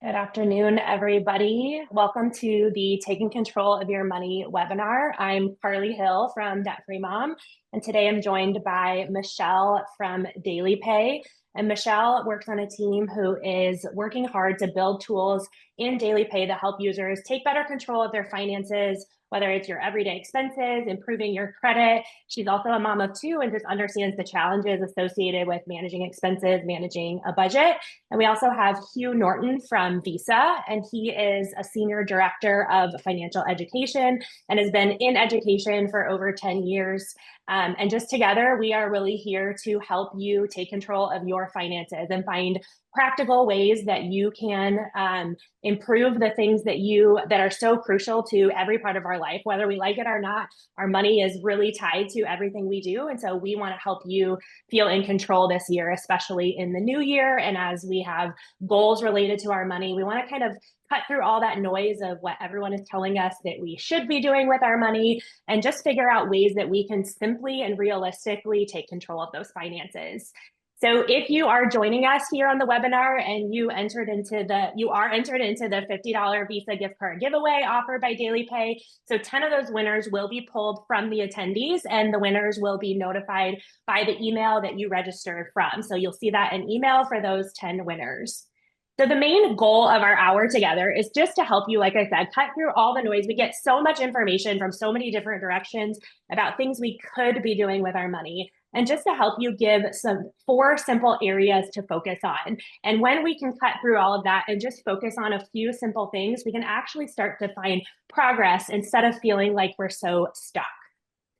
Good afternoon, everybody. Welcome to the Taking Control of Your Money webinar. I'm Carly Hill from Debt Free Mom, and today I'm joined by Michelle from DailyPay. And Michelle works on a team who is working hard to build tools in DailyPay to help users take better control of their finances, whether it's your everyday expenses, improving your credit. She's also a mom of two and just understands the challenges associated with managing expenses, managing a budget. And we also have Hugh Norton from Visa, and he is a senior director of financial education and has been in education for over 10 years. And just together, we are really here to help you take control of your finances and find practical ways that you can improve the things that are so crucial to every part of our life, whether we like it or not. Our money is really tied to everything we do, and so we want to help you feel in control this year, especially in the new year. And as we have goals related to our money, we want to kind of cut through all that noise of what everyone is telling us that we should be doing with our money and just figure out ways that we can simply and realistically take control of those finances. So if you are joining us here on the webinar and you are entered into the $50 Visa gift card giveaway offered by DailyPay, so 10 of those winners will be pulled from the attendees, and the winners will be notified by the email that you registered from. So you'll see that in email for those 10 winners. So the main goal of our hour together is just to help you, like I said, cut through all the noise. We get so much information from so many different directions about things we could be doing with our money, and just to help you give four simple areas to focus on. And when we can cut through all of that and just focus on a few simple things, we can actually start to find progress instead of feeling like we're so stuck.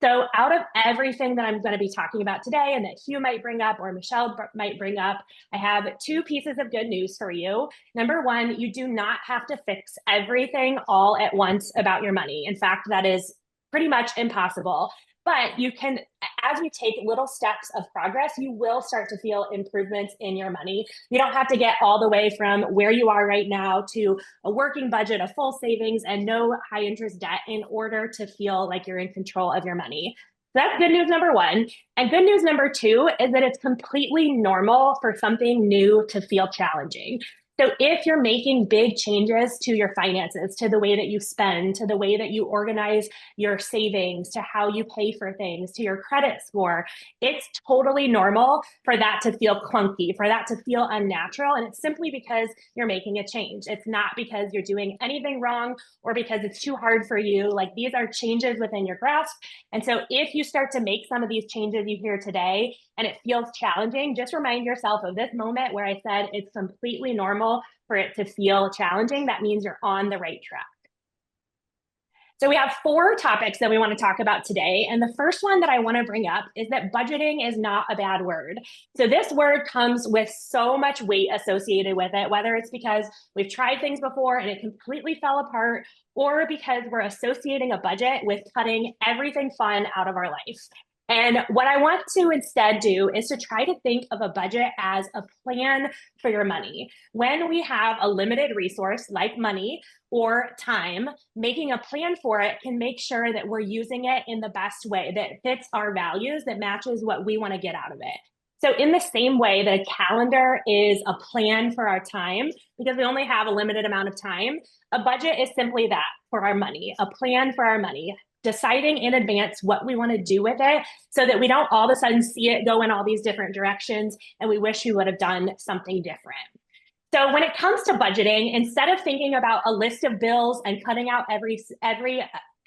So out of everything that I'm going to be talking about today and that Hugh might bring up or Michelle might bring up, I have two pieces of good news for you. Number one, you do not have to fix everything all at once about your money. In fact, that is pretty much impossible. But you can, as you take little steps of progress, you will start to feel improvements in your money. You don't have to get all the way from where you are right now to a working budget, a full savings, and no high interest debt in order to feel like you're in control of your money. So that's good news number one. And good news number two is that it's completely normal for something new to feel challenging. So if you're making big changes to your finances, to the way that you spend, to the way that you organize your savings, to how you pay for things, to your credit score, it's totally normal for that to feel clunky, for that to feel unnatural. And it's simply because you're making a change. It's not because you're doing anything wrong or because it's too hard for you. Like, these are changes within your grasp. And so if you start to make some of these changes you hear today and it feels challenging, just remind yourself of this moment where I said it's completely normal for it to feel challenging. That means you're on the right track. So we have four topics that we want to talk about today. And the first one that I want to bring up is that budgeting is not a bad word. So this word comes with so much weight associated with it, whether it's because we've tried things before and it completely fell apart, or because we're associating a budget with cutting everything fun out of our life. And what I want to instead do is to try to think of a budget as a plan for your money. When we have a limited resource like money or time, making a plan for it can make sure that we're using it in the best way that fits our values, that matches what we want to get out of it. So in the same way that a calendar is a plan for our time, because we only have a limited amount of time, a budget is simply that for our money, a plan for our money, deciding in advance what we want to do with it so that we don't all of a sudden see it go in all these different directions and we wish we would have done something different. So when it comes to budgeting, instead of thinking about a list of bills and cutting out every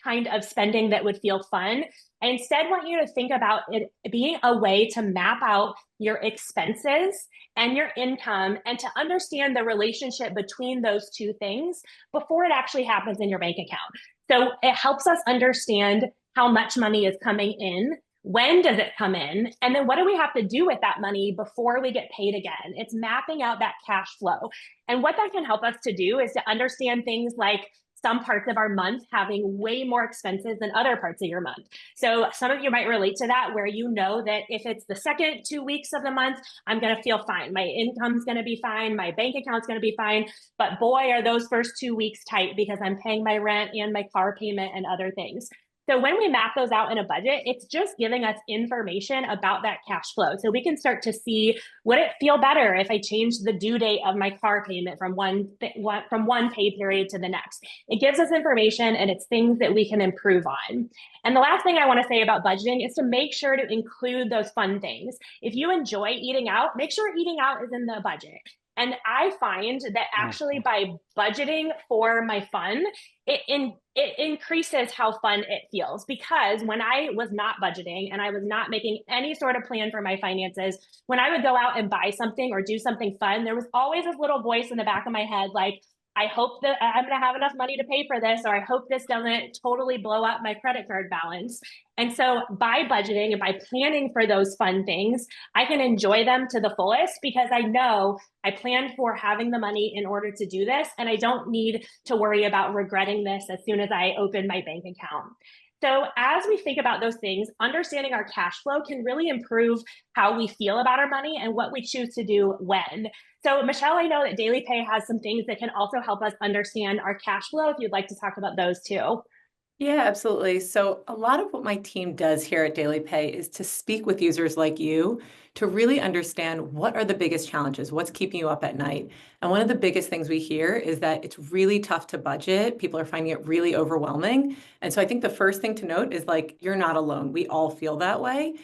kind of spending that would feel fun, I instead want you to think about it being a way to map out your expenses and your income and to understand the relationship between those two things before it actually happens in your bank account. So it helps us understand how much money is coming in, when does it come in, and then what do we have to do with that money before we get paid again? It's mapping out that cash flow. And what that can help us to do is to understand things like some parts of our month having way more expenses than other parts of your month. So some of you might relate to that, where you know that if it's the second 2 weeks of the month, I'm going to feel fine. My income's going to be fine. My bank account's going to be fine. But boy, are those first 2 weeks tight because I'm paying my rent and my car payment and other things. So when we map those out in a budget, it's just giving us information about that cash flow. So we can start to see, would it feel better if I changed the due date of my car payment from one pay period to the next? It gives us information and it's things that we can improve on. And the last thing I want to say about budgeting is to make sure to include those fun things. If you enjoy eating out, make sure eating out is in the budget. And I find that actually by budgeting for my fun, it increases how fun it feels, because when I was not budgeting and I was not making any sort of plan for my finances, when I would go out and buy something or do something fun, there was always this little voice in the back of my head like, I hope that I'm going to have enough money to pay for this, or I hope this doesn't totally blow up my credit card balance. And so by budgeting and by planning for those fun things, I can enjoy them to the fullest because I know I planned for having the money in order to do this. And I don't need to worry about regretting this as soon as I open my bank account. So as we think about those things, understanding our cash flow can really improve how we feel about our money and what we choose to do when. So Michelle, I know that DailyPay has some things that can also help us understand our cash flow, if you'd like to talk about those too. Yeah, absolutely. So a lot of what my team does here at DailyPay is to speak with users like you to really understand what are the biggest challenges, what's keeping you up at night. And one of the biggest things we hear is that it's really tough to budget. People are finding it really overwhelming. And so I think the first thing to note is like, you're not alone. We all feel that way.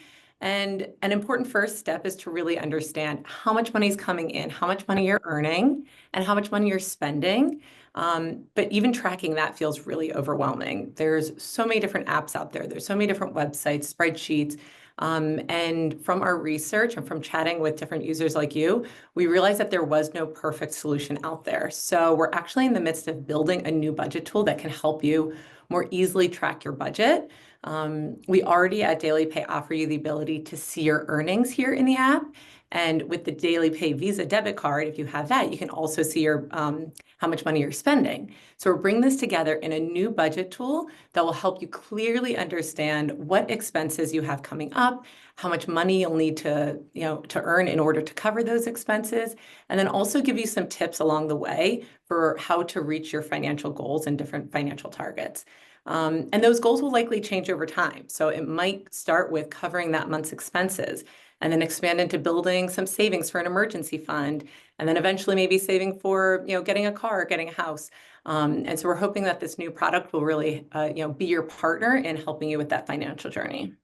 And an important first step is to really understand how much money is coming in, how much money you're earning, and how much money you're spending. But even tracking that feels really overwhelming. There's so many different apps out there. There's so many different websites, spreadsheets. And from our research and from chatting with different users like you, we realized that there was no perfect solution out there. So we're actually in the midst of building a new budget tool that can help you more easily track your budget. We already at DailyPay offer you the ability to see your earnings here in the app. And with the DailyPay Visa debit card, if you have that, you can also see your how much money you're spending. So we're bringing this together in a new budget tool that will help you clearly understand what expenses you have coming up, how much money you'll need to, to earn in order to cover those expenses, and then also give you some tips along the way for how to reach your financial goals and different financial targets. And those goals will likely change over time. So it might start with covering that month's expenses and then expand into building some savings for an emergency fund, and then eventually maybe saving for, getting a car, getting a house. And so we're hoping that this new product will really, be your partner in helping you with that financial journey.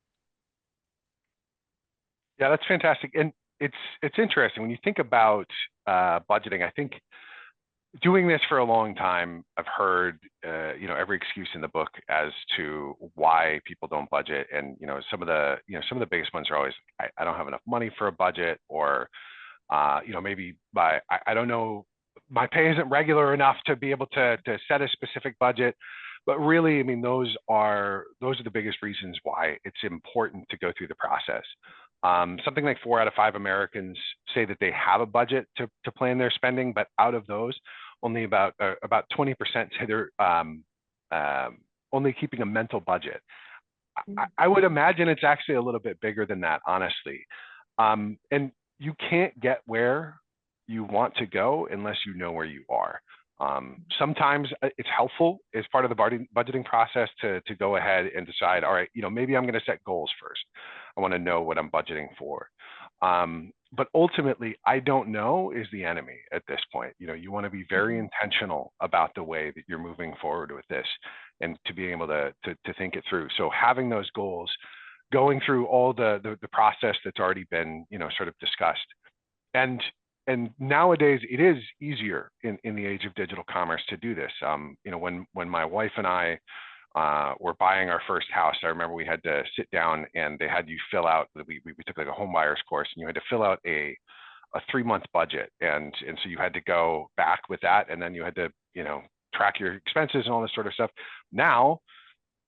Yeah, that's fantastic. And it's interesting when you think about budgeting. I think doing this for a long time, I've heard every excuse in the book as to why people don't budget, and some of the biggest ones are always I don't have enough money for a budget, or maybe I don't know, my pay isn't regular enough to be able to set a specific budget. But really, I mean, those are the biggest reasons why it's important to go through the process. Something like 4 out of 5 Americans say that they have a budget to plan their spending, but out of those, only about 20% say they're only keeping a mental budget. I would imagine it's actually a little bit bigger than that, honestly. And you can't get where you want to go unless you know where you are. Sometimes it's helpful as part of the budgeting process to go ahead and decide, all right, maybe I'm going to set goals first. I want to know what I'm budgeting for. But ultimately, I don't know is the enemy at this point. You want to be very intentional about the way that you're moving forward with this, and to be able to think it through. So having those goals, going through all the process that's already been sort of discussed, and nowadays it is easier in the age of digital commerce to do this. When my wife and I were buying our first house, I remember we had to sit down and they had you fill out, we took like a home buyer's course, and you had to fill out a 3-month budget. And so you had to go back with that, and then you had to, track your expenses and all this sort of stuff. Now,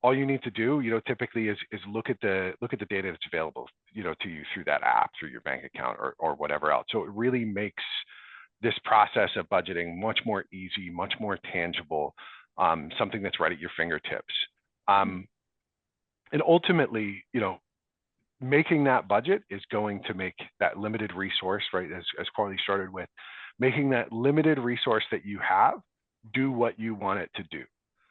all you need to do, typically is look at the data that's available, to you through that app, through your bank account, or whatever else. So it really makes this process of budgeting much more easy, much more tangible, something that's right at your fingertips. And ultimately, making that budget is going to make that limited resource, right, as Carly started with, making that limited resource that you have do what you want it to do.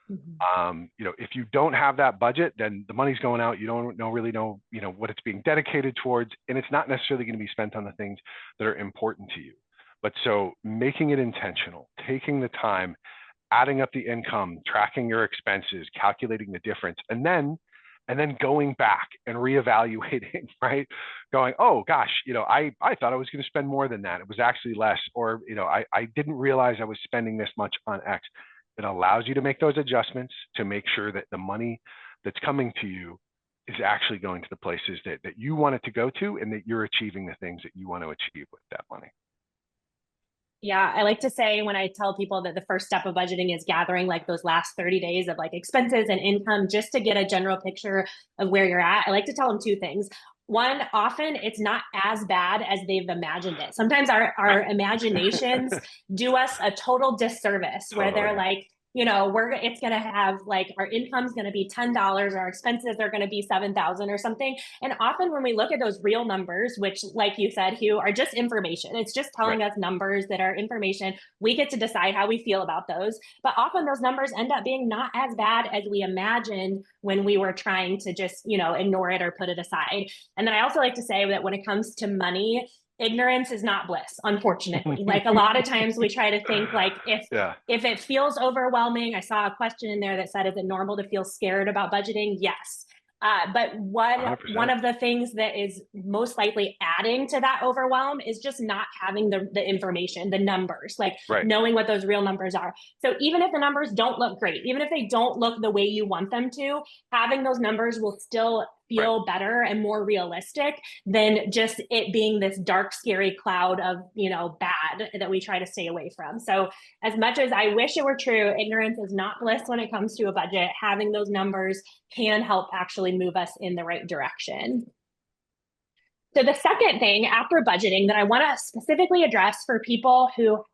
You know, if you don't have that budget, then the money's going out. You don't really know, you know, what it's being dedicated towards, and it's not necessarily going to be spent on the things that are important to you. But so making it intentional, taking the time, adding up the income, tracking your expenses, calculating the difference, and then going back and reevaluating, right? Going, oh gosh, you know, I thought I was going to spend more than that. It was actually less, or, you know, I didn't realize I was spending this much on X. It allows you to make those adjustments to make sure that the money that's coming to you is actually going to the places that you want it to go to, and that you're achieving the things that you want to achieve with that money. Yeah, I like to say when I tell people that the first step of budgeting is gathering like those last 30 days of like expenses and income just to get a general picture of where you're at. I like to tell them two things. One, often it's not as bad as they've imagined it. Sometimes our imaginations do us a total disservice where they're like, you know, it's going to have like our income's going to be $10, our expenses are going to be 7,000 or something. And often when we look at those real numbers, which like you said, Hugh, are just information, it's just telling us numbers that are information. We get to decide how we feel about those. But often those numbers end up being not as bad as we imagined when we were trying to just, you know, ignore it or put it aside. And then I also like to say that when it comes to money, ignorance is not bliss, unfortunately. Like a lot of times we try to think like if it feels overwhelming. I saw a question in there that said, is it normal to feel scared about budgeting? Yes. But one of the things that is most likely adding to that overwhelm is just not having the information, the numbers, like knowing what those real numbers are. So even if the numbers don't look great, even if they don't look the way you want them to, having those numbers will still feel better and more realistic than just it being this dark, scary cloud of, you know, bad that we try to stay away from. So as much as I wish it were true, ignorance is not bliss when it comes to a budget. Having those numbers can help actually move us in the right direction. So the second thing after budgeting that I want to specifically address for people who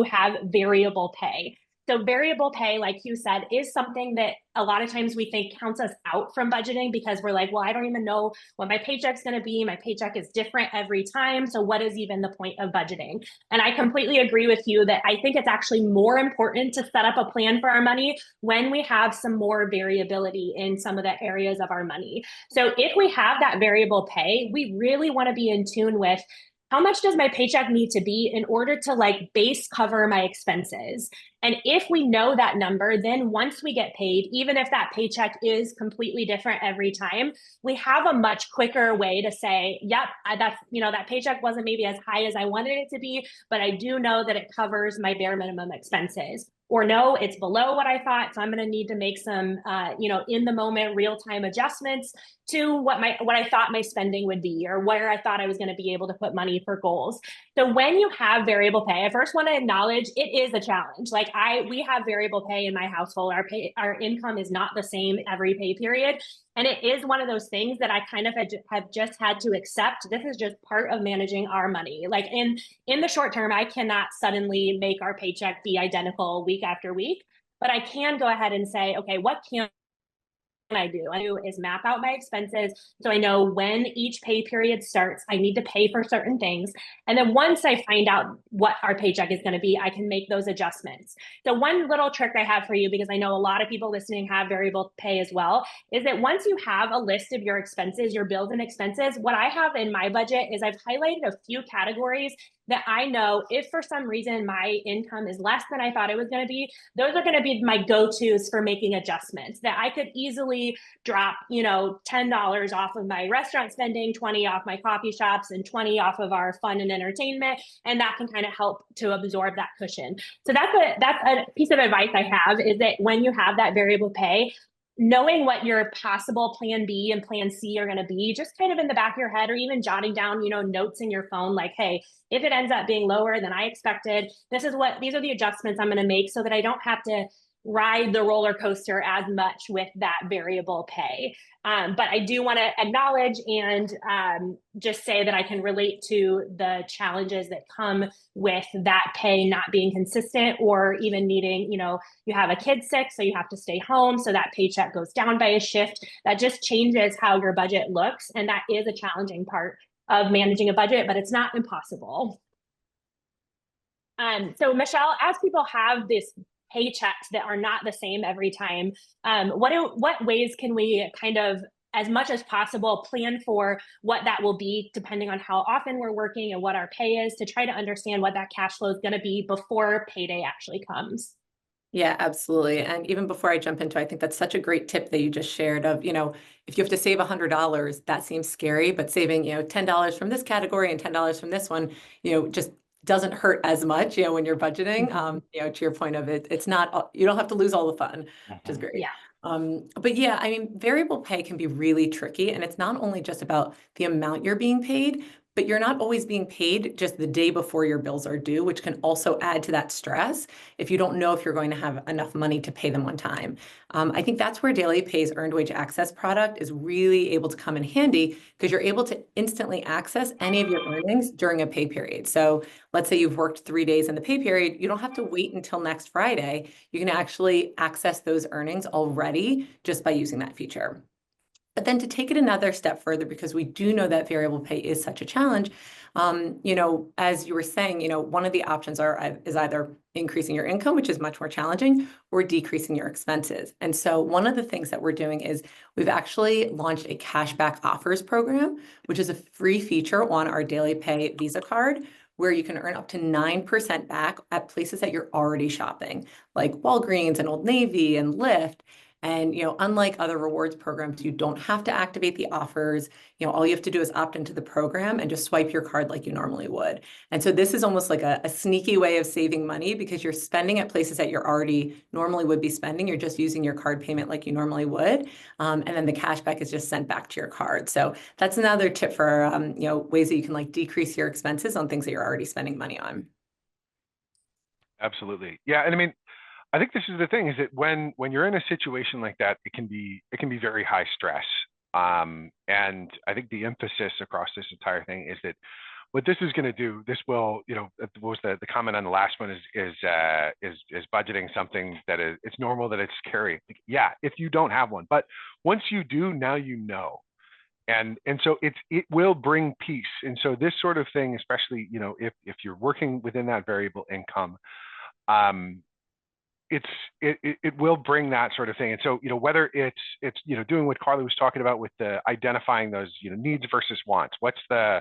have variable pay. So variable pay, like you said, is something that a lot of times we think counts us out from budgeting because we're like, well, I don't even know what my paycheck's going to be. My paycheck is different every time. So what is even the point of budgeting? And I completely agree with you that I think it's actually more important to set up a plan for our money when we have some more variability in some of the areas of our money. So if we have that variable pay, we really want to be in tune with how much does my paycheck need to be in order to like base cover my expenses? And if we know that number, then once we get paid, even if that paycheck is completely different every time, we have a much quicker way to say, yep, that's, you know, that paycheck wasn't maybe as high as I wanted it to be, but I do know that it covers my bare minimum expenses. Or no, it's below what I thought, so I'm going to need to make some, you know, in the moment, real time adjustments to what I thought my spending would be, or where I thought I was going to be able to put money for goals. So when you have variable pay, I first want to acknowledge it is a challenge. Like we have variable pay in my household. Our income is not the same every pay period. And it is one of those things that I kind of have just had to accept. This is just part of managing our money. Like in the short term, I cannot suddenly make our paycheck be identical week after week, but I can go ahead and say, okay, what can I do is map out my expenses so I know when each pay period starts, I need to pay for certain things. And then once I find out what our paycheck is going to be, I can make those adjustments. So one little trick I have for you, because I know a lot of people listening have variable pay as well, is that once you have a list of your expenses, your bills and expenses, what I have in my budget is I've highlighted a few categories that I know if for some reason my income is less than I thought it was going to be, those are going to be my go-tos for making adjustments that I could easily drop, you know, $10 off of my restaurant spending, 20 off my coffee shops, and 20 off of our fun and entertainment. And that can kind of help to absorb that cushion. So that's a piece of advice I have, is that when you have that variable pay, knowing what your possible plan B and plan C are going to be, just kind of in the back of your head, or even jotting down, you know, notes in your phone, like, hey, if it ends up being lower than I expected, these are the adjustments I'm going to make so that I don't have to ride the roller coaster as much with that variable pay. But I do want to acknowledge and just say that I can relate to the challenges that come with that pay not being consistent, or even needing, you know, you have a kid sick, so you have to stay home, so that paycheck goes down by a shift. That just changes how your budget looks. And that is a challenging part of managing a budget, but it's not impossible. So Michelle, as people have this paychecks that are not the same every time. What ways can we kind of, as much as possible, plan for what that will be depending on how often we're working and what our pay is, to try to understand what that cash flow is going to be before payday actually comes? Yeah, absolutely. And even before I jump into, I think that's such a great tip that you just shared of, if you have to save $100, that seems scary, but saving, $10 from this category and $10 from this one, just doesn't hurt as much, when you're budgeting. To your point of it, it's not, you don't have to lose all the fun, which is great. Yeah. But yeah, I mean, variable pay can be really tricky, and it's not only just about the amount you're being paid, but you're not always being paid just the day before your bills are due, which can also add to that stress if you don't know if you're going to have enough money to pay them on time. I think that's where Daily Pay's Earned Wage Access product is really able to come in handy, because you're able to instantly access any of your earnings during a pay period. So let's say you've worked 3 days in the pay period, you don't have to wait until next Friday. You can actually access those earnings already just by using that feature. But then to take it another step further, because we do know that variable pay is such a challenge, as you were saying, one of the options is either increasing your income, which is much more challenging, or decreasing your expenses. And so one of the things that we're doing is we've actually launched a cashback offers program, which is a free feature on our Daily Pay Visa card, where you can earn up to 9% back at places that you're already shopping, like Walgreens and Old Navy and Lyft. And, unlike other rewards programs, you don't have to activate the offers. All you have to do is opt into the program and just swipe your card like you normally would. And so this is almost like a sneaky way of saving money, because you're spending at places that you're already normally would be spending. You're just using your card payment like you normally would. And then the cashback is just sent back to your card. So that's another tip for, ways that you can decrease your expenses on things that you're already spending money on. Absolutely. Yeah. And I mean, I think this is the thing, is that when you're in a situation like that, it can be very high stress. And I think the emphasis across this entire thing is that what this is going to do, this will, what was the comment on the last one is budgeting something that it's normal that it's scary. Yeah, if you don't have one, but once you do, now you know. And so it will bring peace. And so this sort of thing, especially, if you're working within that variable income, it will bring that sort of thing. And so, whether it's doing what Carly was talking about with the identifying those, needs versus wants. What's the,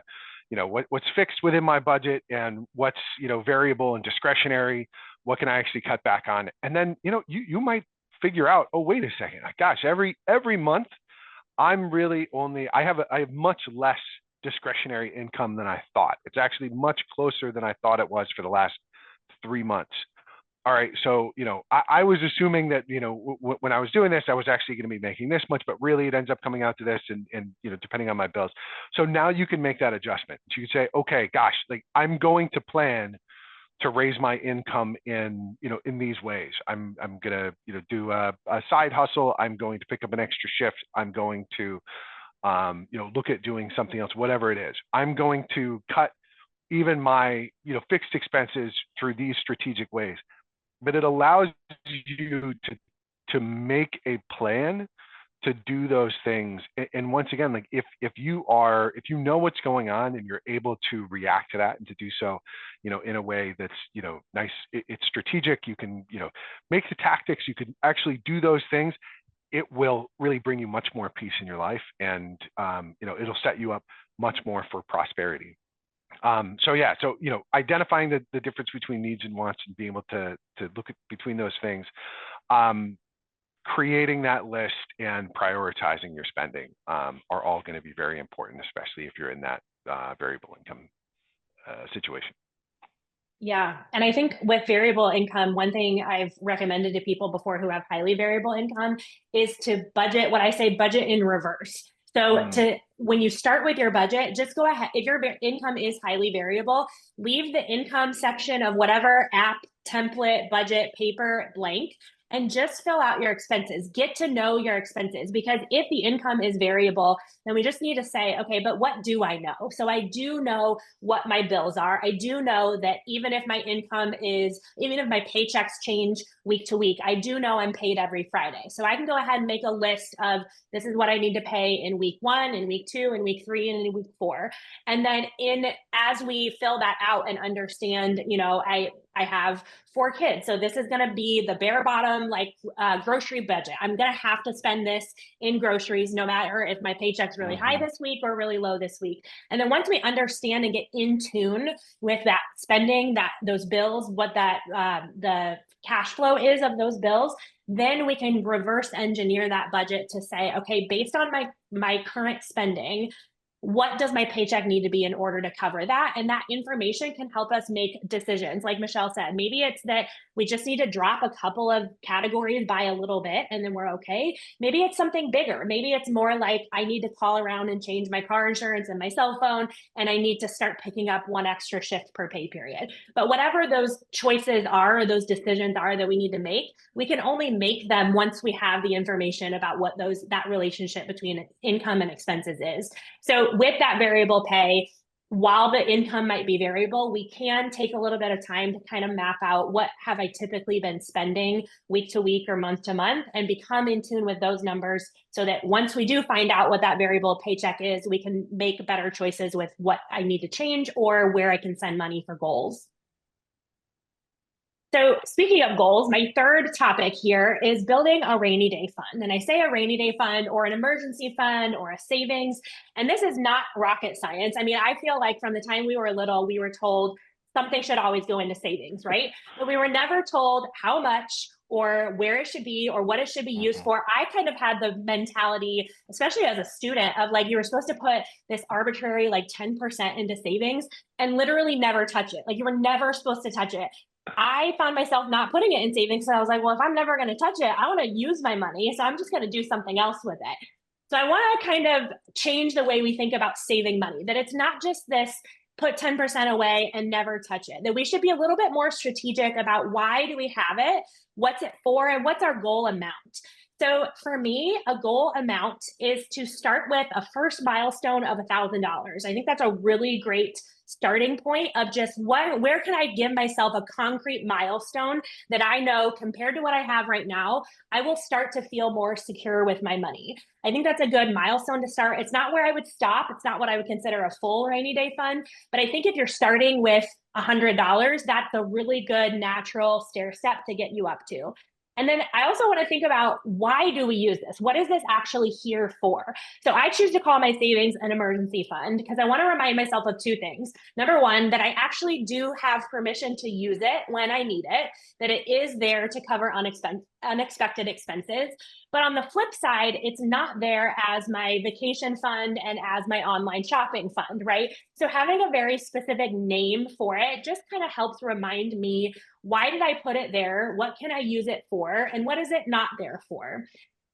what's fixed within my budget, and what's, variable and discretionary. What can I actually cut back on? And then, you might figure out, oh, wait a second, gosh, every month I'm really I have much less discretionary income than I thought. It's actually much closer than I thought it was for the last 3 months. All right, so I was assuming that when I was doing this, I was actually going to be making this much, but really it ends up coming out to this, and depending on my bills. So now you can make that adjustment. So you can say, okay, gosh, I'm going to plan to raise my income in these ways. I'm gonna do a side hustle. I'm going to pick up an extra shift. I'm going to look at doing something else, whatever it is. I'm going to cut even my fixed expenses through these strategic ways. But it allows you to make a plan to do those things. And once again, if you know what's going on, and you're able to react to that and to do so, in a way that's, nice, it's strategic, you can, make the tactics, you can actually do those things. It will really bring you much more peace in your life, and, it'll set you up much more for prosperity. So identifying the difference between needs and wants, and being able to look at between those things, creating that list and prioritizing your spending, are all going to be very important, especially if you're in that variable income situation. Yeah. And I think with variable income, one thing I've recommended to people before who have highly variable income is to budget, what I say, budget in reverse. So when you start with your budget, just go ahead. If your income is highly variable, leave the income section of whatever app, template, budget, paper blank, and just fill out your expenses. Get to know your expenses, because if the income is variable, then we just need to say, okay, but what do I know? So I do know what my bills are. I do know that even if my paychecks change week to week, I do know I'm paid every Friday. So I can go ahead and make a list of, this is what I need to pay in week 1, in week 2, in week 3, and in week 4. And then as we fill that out and understand, I have 4 kids. So this is going to be the bare bottom, like grocery budget. I'm going to have to spend this in groceries, no matter if my paycheck's really high this week or really low this week. And then once we understand and get in tune with that spending, that those bills, what that the cash flow is of those bills, then we can reverse engineer that budget to say, okay, based on my current spending, what does my paycheck need to be in order to cover that? And that information can help us make decisions. Like Michelle said, maybe it's that we just need to drop a couple of categories by a little bit and then we're okay. Maybe it's something bigger. Maybe it's more like I need to call around and change my car insurance and my cell phone, and I need to start picking up 1 extra shift per pay period. But whatever those choices are, or those decisions are that we need to make, we can only make them once we have the information about what that relationship between income and expenses is. So with that variable pay, while the income might be variable, we can take a little bit of time to kind of map out what have I typically been spending week to week or month to month, and become in tune with those numbers so that once we do find out what that variable paycheck is, we can make better choices with what I need to change or where I can send money for goals. So speaking of goals, my third topic here is building a rainy day fund. And I say a rainy day fund or an emergency fund or a savings, and this is not rocket science. I mean, I feel like from the time we were little, we were told something should always go into savings, right? But we were never told how much or where it should be or what it should be used for. I kind of had the mentality, especially as a student, of like you were supposed to put this arbitrary like 10% into savings and literally never touch it. Like you were never supposed to touch it. I found myself not putting it in savings. So I was like, well, if I'm never going to touch it, I want to use my money. So I'm just going to do something else with it. So I want to kind of change the way we think about saving money, that it's not just this put 10% away and never touch it, that we should be a little bit more strategic about why do we have it, what's it for, and what's our goal amount. So for me, a goal amount is to start with a first milestone of $1,000. I think that's a really great starting point of just where can I give myself a concrete milestone that I know compared to what I have right now, I will start to feel more secure with my money. I think that's a good milestone to start. It's not where I would stop. It's not what I would consider a full rainy day fund. But I think if you're starting with $100, that's a really good natural stair step to get you up to. And then I also want to think about, why do we use this? What is this actually here for? So I choose to call my savings an emergency fund because I want to remind myself of 2 things. Number one, that I actually do have permission to use it when I need it, that it is there to cover unexpected expenses. But on the flip side, it's not there as my vacation fund and as my online shopping fund, right? So having a very specific name for it just kind of helps remind me, why did I put it there? What can I use it for? And what is it not there for?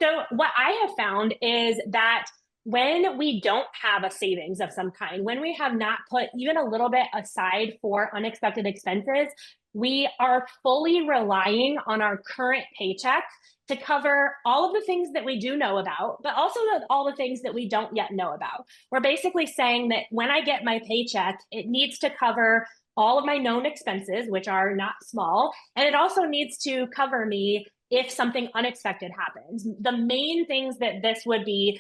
So what I have found is that when we don't have a savings of some kind, when we have not put even a little bit aside for unexpected expenses, we are fully relying on our current paycheck to cover all of the things that we do know about, but also all the things that we don't yet know about. We're basically saying that when I get my paycheck, it needs to cover all of my known expenses, which are not small, and it also needs to cover me if something unexpected happens. The main things that this would be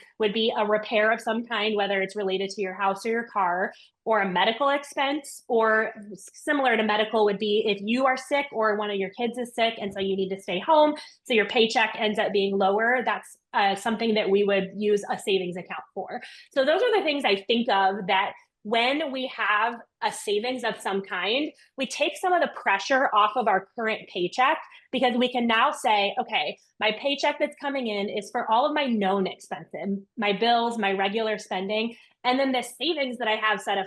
a repair of some kind, whether it's related to your house or your car, or a medical expense, or similar to medical would be if you are sick or one of your kids is sick and so you need to stay home, so your paycheck ends up being lower. That's something that we would use a savings account for. So those are the things I think of, that when we have a savings of some kind, we take some of the pressure off of our current paycheck, because we can now say, okay, my paycheck that's coming in is for all of my known expenses, my bills, my regular spending, and then the savings that I have set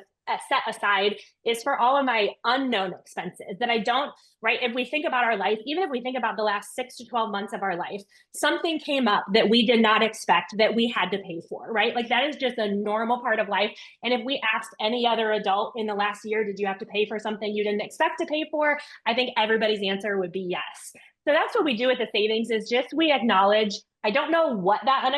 aside is for all of my unknown expenses that I don't, right? If we think about our life, even if we think about the last 6 to 12 months of our life, something came up that we did not expect that we had to pay for, right? Like that is just a normal part of life. And if we asked any other adult in the last year, did you have to pay for something you didn't expect to pay for? I think everybody's answer would be yes. So that's what we do with the savings, is just we acknowledge, I don't know what that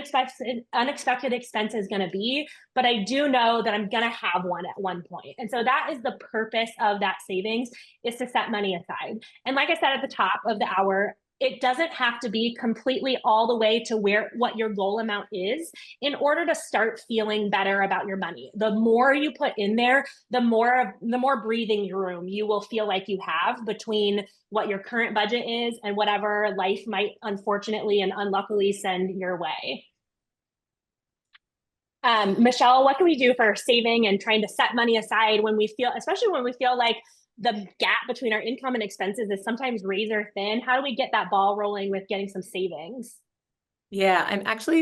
unexpected expense is going to be, but I do know that I'm going to have one at one point. And so that is the purpose of that savings, is to set money aside. And like I said at the top of the hour, it doesn't have to be completely all the way to where what your goal amount is in order to start feeling better about your money. The more you put in there, the more breathing room you will feel like you have between what your current budget is and whatever life might unfortunately and unluckily send your way. Michelle, what can we do for saving and trying to set money aside when we feel, especially when we feel like the gap between our income and expenses is sometimes razor thin? How do we get that ball rolling with getting some savings? Yeah,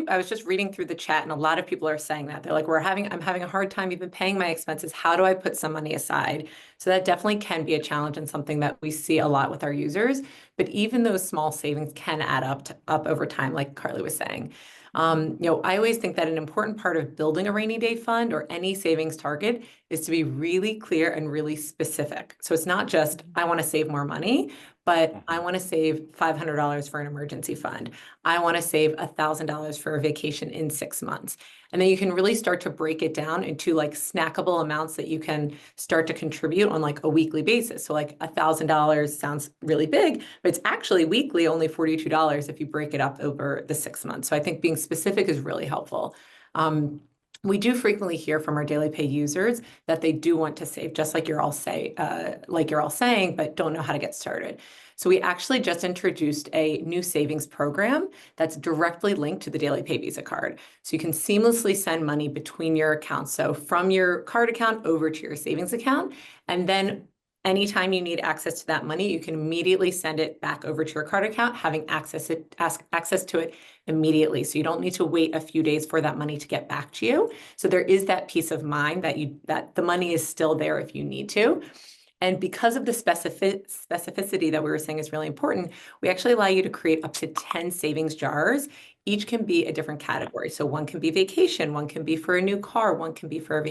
I was just reading through the chat and a lot of people are saying that. They're like, I'm having a hard time even paying my expenses. How do I put some money aside? So that definitely can be a challenge and something that we see a lot with our users. But even those small savings can add up over time, like Carly was saying. I always think that an important part of building a rainy day fund or any savings target is to be really clear and really specific. So it's not just, I want to save more money, but I want to save $500 for an emergency fund. I want to save $1,000 for a vacation in 6 months. And then you can really start to break it down into like snackable amounts that you can start to contribute on like a weekly basis. So like $1,000 sounds really big, but it's actually weekly only $42 if you break it up over the 6 months. So I think being specific is really helpful. We do frequently hear from our Daily Pay users that they do want to save, just like you're all saying, but don't know how to get started. So we actually just introduced a new savings program that's directly linked to the Daily Pay Visa card. So you can seamlessly send money between your accounts. So from your card account over to your savings account, and then anytime you need access to that money, you can immediately send it back over to your card account, having access to it immediately. So you don't need to wait a few days for that money to get back to you. So there is that peace of mind that the money is still there if you need to. And because of the specificity that we were saying is really important, we actually allow you to create up to 10 savings jars. Each can be a different category. So one can be vacation, one can be for a new car, one can be for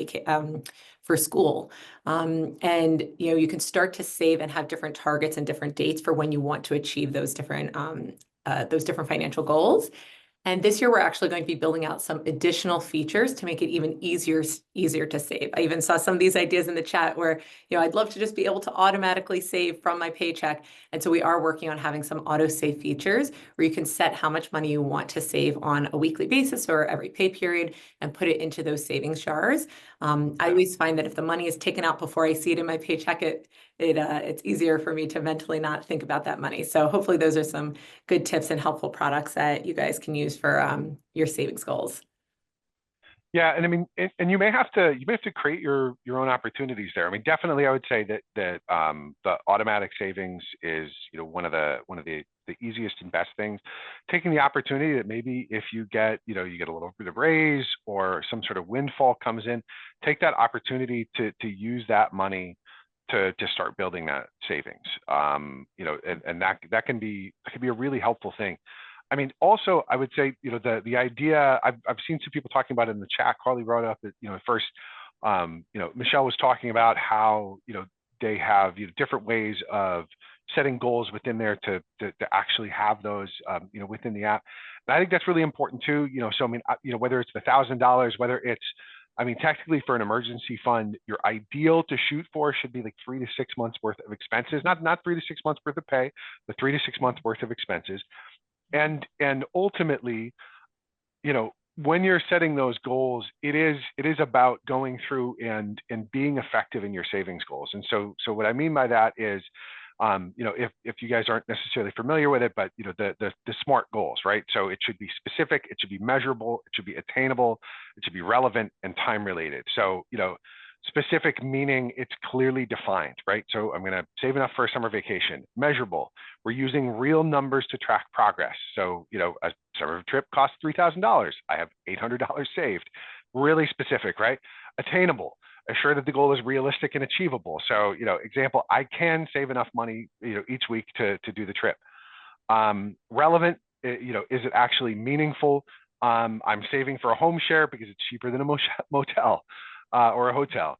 for school. And you can start to save and have different targets and different dates for when you want to achieve those different financial goals. And this year, we're actually going to be building out some additional features to make it even easier to save. I even saw some of these ideas in the chat where, I'd love to just be able to automatically save from my paycheck. And so we are working on having some auto save features where you can set how much money you want to save on a weekly basis or every pay period and put it into those savings jars. I always find that if the money is taken out before I see it in my paycheck, it's easier for me to mentally not think about that money. So hopefully those are some good tips and helpful products that you guys can use for your savings goals. Yeah, and I mean, and you may have to create your own opportunities there. I mean, definitely, I would say that the automatic savings is one of the easiest and best things. Taking the opportunity that maybe if you get you get a little bit of raise or some sort of windfall comes in, take that opportunity to use that money to start building that savings. And that can be a really helpful thing. I mean, also, I would say, the idea, I've seen some people talking about it in the chat. Carly brought up that, first, Michelle was talking about how, they have different ways of setting goals within there to actually have those, within the app. And I think that's really important too. So I mean, whether it's the $1,000, whether it's, I mean, technically for an emergency fund, your ideal to shoot for should be like 3 to 6 months worth of expenses, not 3 to 6 months worth of pay, but 3 to 6 months worth of expenses. And ultimately, when you're setting those goals, it is about going through and being effective in your savings goals. And so what I mean by that is, if you guys aren't necessarily familiar with it, but the SMART goals, right? So it should be specific, it should be measurable, it should be attainable, it should be relevant and time related. So specific meaning it's clearly defined, right? So I'm going to save enough for a summer vacation. Measurable, we're using real numbers to track progress. So a summer trip costs $3,000. I have $800 saved. Really specific, right? Attainable, assure that the goal is realistic and achievable. So example, I can save enough money each week to do the trip. Relevant, is it actually meaningful? I'm saving for a home share because it's cheaper than a motel. Or a hotel,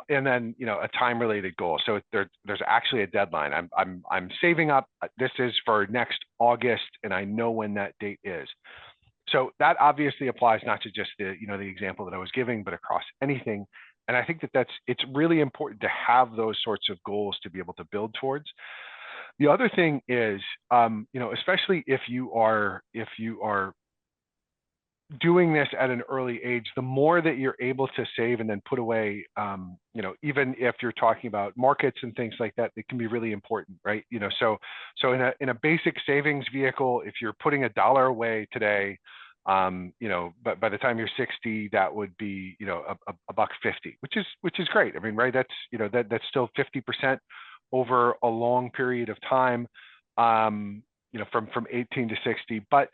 and then a time-related goal. So there's actually a deadline. I'm saving up. This is for next August, and I know when that date is. So that obviously applies not to just the the example that I was giving, but across anything. And I think it's really important to have those sorts of goals to be able to build towards. The other thing is, especially if you are doing this at an early age, the more that you're able to save and then put away, even if you're talking about markets and things like that, it can be really important, right? So in a basic savings vehicle, if you're putting $1 away today, but by the time you're 60, that would be, a buck 50, which is great. I mean, right? That's, that's still 50% over a long period of time, from 18 to 60. But,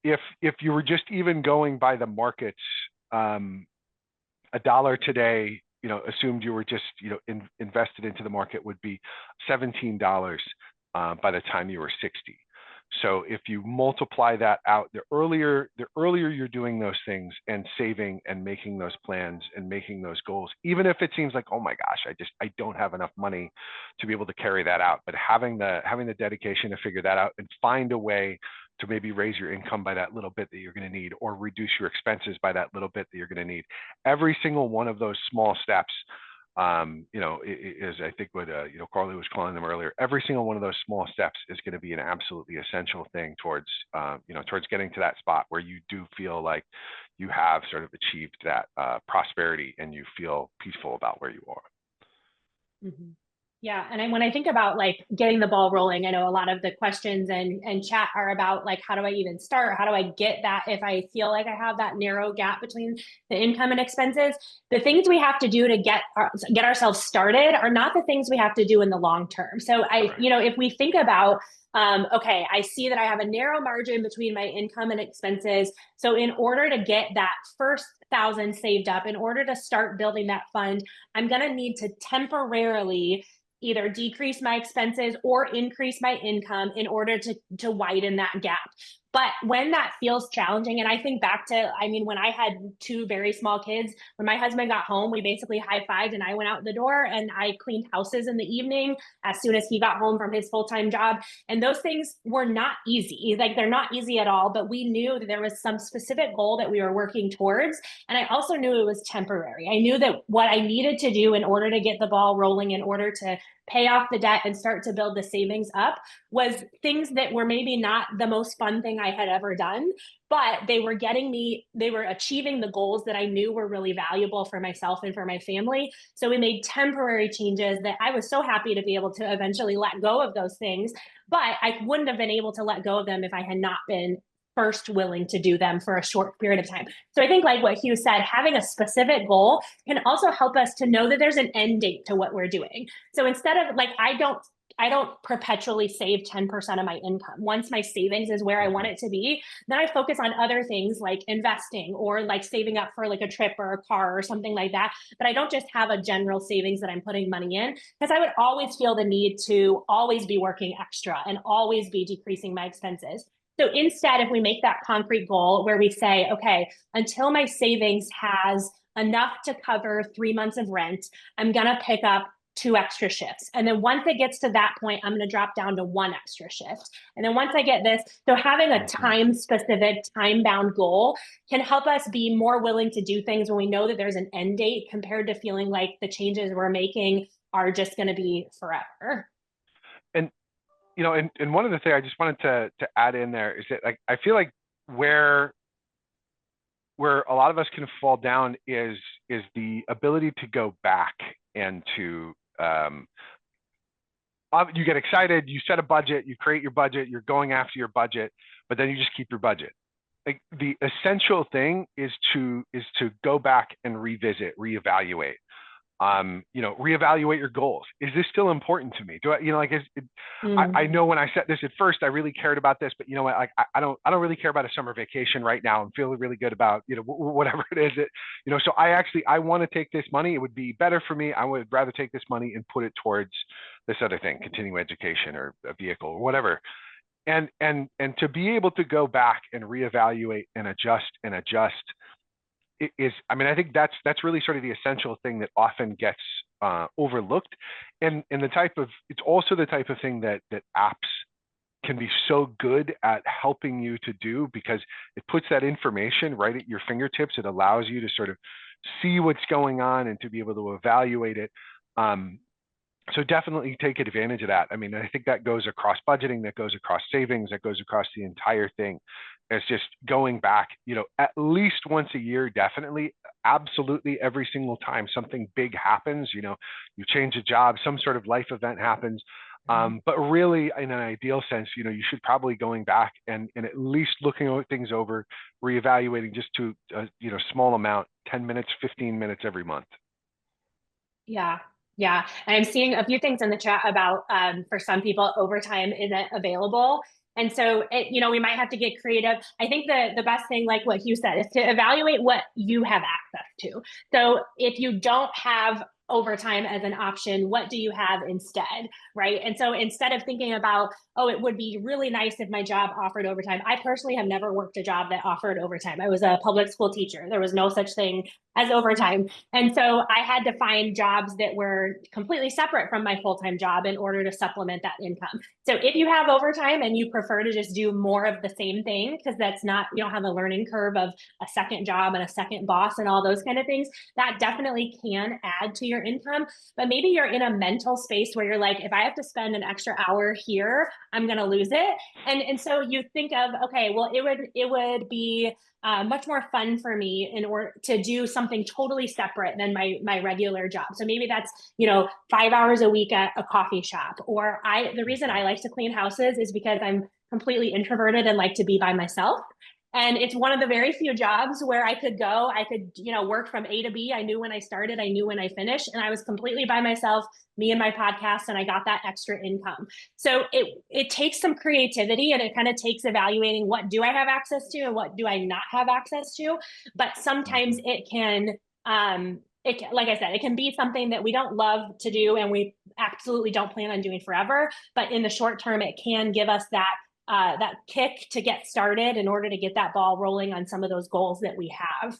if you were just even going by the markets, $1 today, assumed you were just, invested into the market would be $17 by the time you were 60. So if you multiply that out, the earlier you're doing those things and saving and making those plans and making those goals, even if it seems like, oh my gosh, I don't have enough money to be able to carry that out, but having the dedication to figure that out and find a way to maybe raise your income by that little bit that you're going to need, or reduce your expenses by that little bit that you're going to need. Every single one of those small steps, is I think what, Carly was calling them earlier, every single one of those small steps is going to be an absolutely essential thing towards, towards getting to that spot where you do feel like you have sort of achieved that prosperity and you feel peaceful about where you are. Mm-hmm. Yeah. And when I think about like getting the ball rolling, I know a lot of the questions and chat are about like, how do I even start? How do I get that if I feel like I have that narrow gap between the income and expenses? The things we have to do to get ourselves started are not the things we have to do in the long term. So if we think about, okay, I see that I have a narrow margin between my income and expenses. So in order to get that first 1,000 saved up, in order to start building that fund, I'm going to need to temporarily either decrease my expenses or increase my income in order to widen that gap. But when that feels challenging, and I think back to, when I had 2 very small kids, when my husband got home, we basically high-fived and I went out the door and I cleaned houses in the evening as soon as he got home from his full-time job. And those things were not easy. Like, they're not easy at all, but we knew that there was some specific goal that we were working towards. And I also knew it was temporary. I knew that what I needed to do in order to get the ball rolling, in order to pay off the debt and start to build the savings up, was things that were maybe not the most fun thing I had ever done, but they were achieving the goals that I knew were really valuable for myself and for my family. So we made temporary changes that I was so happy to be able to eventually let go of those things, but I wouldn't have been able to let go of them if I had not been first willing to do them for a short period of time. So I think, like what Hugh said, having a specific goal can also help us to know that there's an end date to what we're doing. So instead of like, I don't perpetually save 10% of my income. Once my savings is where I want it to be, then I focus on other things like investing or like saving up for like a trip or a car or something like that. But I don't just have a general savings that I'm putting money in, because I would always feel the need to always be working extra and always be decreasing my expenses. So instead, if we make that concrete goal where we say, okay, until my savings has enough to cover 3 months of rent, I'm going to pick up 2 extra shifts. And then once it gets to that point, I'm going to drop down to 1 extra shift. And then once I get this, so having a time-specific, time-bound goal can help us be more willing to do things when we know that there's an end date, compared to feeling like the changes we're making are just going to be forever. And one of the things I just wanted to add in there is that, like, I feel like where a lot of us can fall down is the ability to go back and to you get excited, you set a budget, you create your budget, you're going after your budget, but then you just keep your budget. Like, the essential thing is to go back and revisit, reevaluate. Reevaluate your goals. Is this still important to me? Do I, I know when I set this at first, I really cared about this, but like, I don't really care about a summer vacation right now. I'm feeling really good about, whatever it is that, so I want to take this money. It would be better for me. I would rather take this money and put it towards this other thing, continuing education or a vehicle or whatever. And to be able to go back and reevaluate and adjust I think that's really sort of the essential thing that often gets overlooked, and it's also the type of thing that apps can be so good at helping you to do, because it puts that information right at your fingertips. It allows you to sort of see what's going on and to be able to evaluate it. So definitely take advantage of that. I mean, I think that goes across budgeting, that goes across savings, that goes across the entire thing. It's just going back, at least once a year, definitely, absolutely every single time something big happens, you change a job, some sort of life event happens. But really, in an ideal sense, you should probably going back and at least looking things over, reevaluating just to, small amount, 10 minutes, 15 minutes every month. Yeah. Yeah. And I'm seeing a few things in the chat about, for some people, overtime isn't available. And so, we might have to get creative. I think the best thing, like what Hugh said, is to evaluate what you have access to. So if you don't have overtime as an option, what do you have instead, right? And so instead of thinking about, oh, it would be really nice if my job offered overtime. I personally have never worked a job that offered overtime. I was a public school teacher. There was no such thing as overtime. And so I had to find jobs that were completely separate from my full-time job in order to supplement that income. So if you have overtime and you prefer to just do more of the same thing, because you don't have a learning curve of a second job and a second boss and all those kind of things, that definitely can add to your income. But maybe you're in a mental space where you're like, if I have to spend an extra hour here, I'm going to lose it. And so you think of, okay, well, it would be much more fun for me in order to do something totally separate than my regular job. So maybe that's, 5 hours a week at a coffee shop. Or the reason I like to clean houses is because I'm completely introverted and like to be by myself. And it's one of the very few jobs where I could work from A to B. I knew when I started, I knew when I finished, and I was completely by myself, me and my podcast, and I got that extra income. So it takes some creativity, and it kind of takes evaluating what do I have access to and what do I not have access to. But sometimes it can, like I said, it can be something that we don't love to do and we absolutely don't plan on doing forever. But in the short term, it can give us that kick to get started in order to get that ball rolling on some of those goals that we have.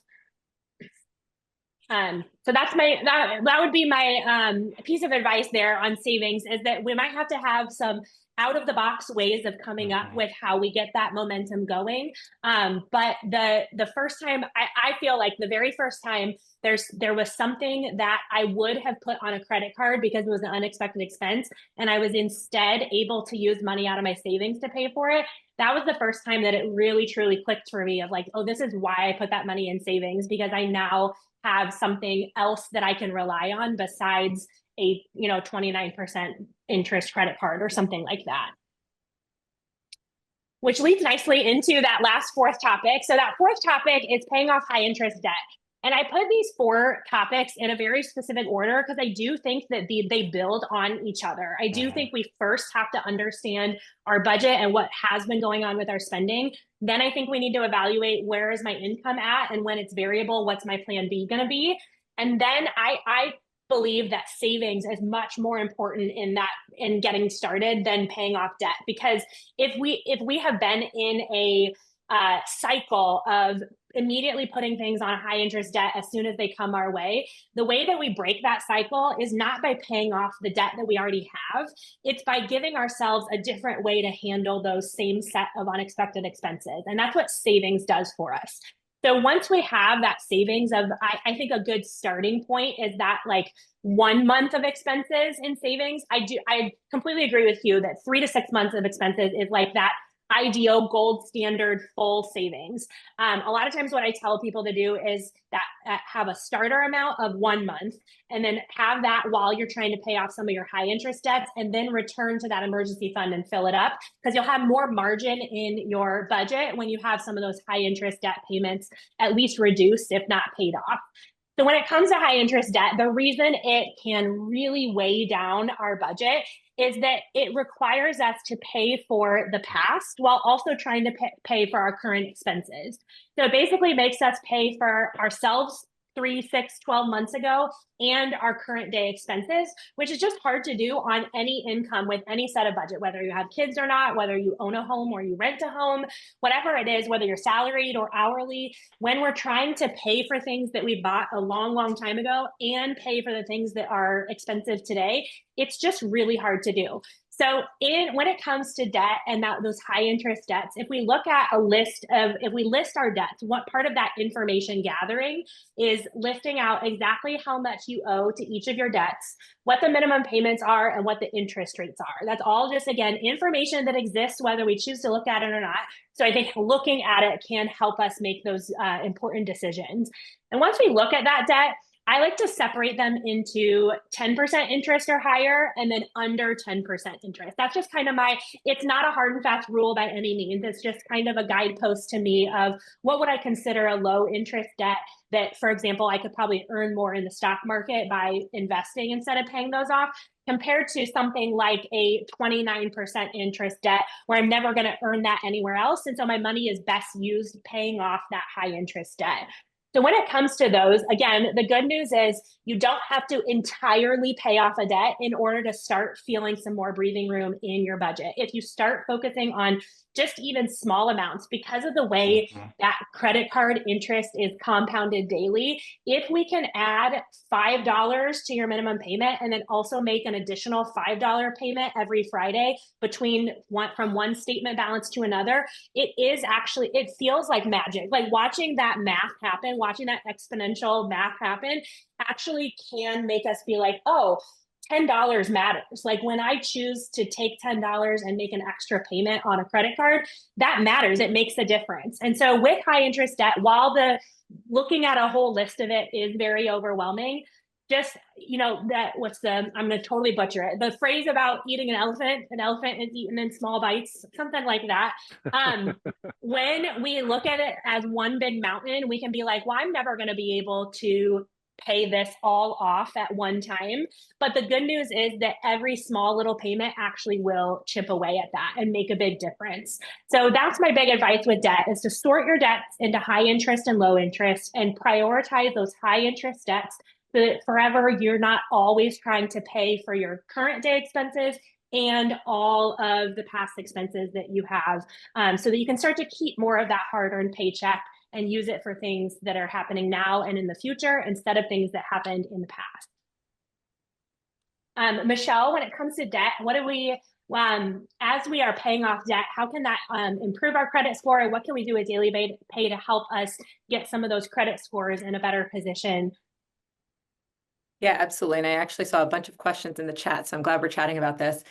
So that would be my piece of advice there on savings, is that we might have to have some out of the box ways of coming up with how we get that momentum going. But the first time, I feel like the very first time there was something that I would have put on a credit card because it was an unexpected expense, and I was instead able to use money out of my savings to pay for it. That was the first time that it really truly clicked for me of like, oh, this is why I put that money in savings, because I now have something else that I can rely on besides a 29% interest credit card or something like that. Which leads nicely into that last fourth topic. So that fourth topic is paying off high interest debt. And I put these 4 topics in a very specific order because I do think that they build on each other. I do think we first have to understand our budget and what has been going on with our spending. Then I think we need to evaluate where is my income at, and when it's variable, what's my plan B going to be? And then I believe that savings is much more important in getting started than paying off debt. Because if we have been in a cycle of immediately putting things on high interest debt as soon as they come our way, the way that we break that cycle is not by paying off the debt that we already have. It's by giving ourselves a different way to handle those same set of unexpected expenses. And that's what savings does for us. So once we have that savings of, I think a good starting point is that like 1 month of expenses in savings. I completely agree with you that 3 to 6 months of expenses is like that ideal gold standard full savings. A lot of times what I tell people to do is that have a starter amount of 1 month, and then have that while you're trying to pay off some of your high interest debts, and then return to that emergency fund and fill it up, because you'll have more margin in your budget when you have some of those high interest debt payments at least reduced, if not paid off. So when it comes to high interest debt, the reason it can really weigh down our budget is that it requires us to pay for the past while also trying to pay for our current expenses. So it basically makes us pay for ourselves 3, 6, 12 months ago and our current day expenses, which is just hard to do on any income with any set of budget, whether you have kids or not, whether you own a home or you rent a home, whatever it is, whether you're salaried or hourly. When we're trying to pay for things that we bought a long, long time ago and pay for the things that are expensive today, it's just really hard to do. So when it comes to debt and those high interest debts, if we look at if we list our debts, what part of that information gathering is listing out exactly how much you owe to each of your debts, what the minimum payments are, and what the interest rates are. That's all just, again, information that exists whether we choose to look at it or not. So I think looking at it can help us make those important decisions. And once we look at that debt, I like to separate them into 10% interest or higher and then under 10% interest. That's just kind of it's not a hard and fast rule by any means. It's just kind of a guidepost to me of what would I consider a low interest debt that, for example, I could probably earn more in the stock market by investing instead of paying those off, compared to something like a 29% interest debt where I'm never going to earn that anywhere else. And so my money is best used paying off that high interest debt. So when it comes to those, again, the good news is you don't have to entirely pay off a debt in order to start feeling some more breathing room in your budget. If you start focusing on just even small amounts, because of the way that credit card interest is compounded daily, if we can add $5 to your minimum payment and then also make an additional $5 payment every Friday from one statement balance to another, it feels like magic. Like watching that math happen, watching that exponential math happen actually can make us be like, oh, $10 matters. Like when I choose to take $10 and make an extra payment on a credit card, that matters. It makes a difference. And so with high interest debt, while looking at a whole list of it is very overwhelming, just, I'm going to totally butcher it. The phrase about eating an elephant is eaten in small bites, something like that. When we look at it as one big mountain, we can be like, well, I'm never going to be able to pay this all off at one time. But the good news is that every small little payment actually will chip away at that and make a big difference. So that's my big advice with debt, is to sort your debts into high interest and low interest and prioritize those high interest debts so that forever you're not always trying to pay for your current day expenses and all of the past expenses that you have, so that you can start to keep more of that hard-earned paycheck and use it for things that are happening now and in the future instead of things that happened in the past. Michelle, when it comes to debt, as we are paying off debt, how can that improve our credit score? And what can we do at Daily Pay to help us get some of those credit scores in a better position? Yeah, absolutely. And I actually saw a bunch of questions in the chat, so I'm glad we're chatting about this.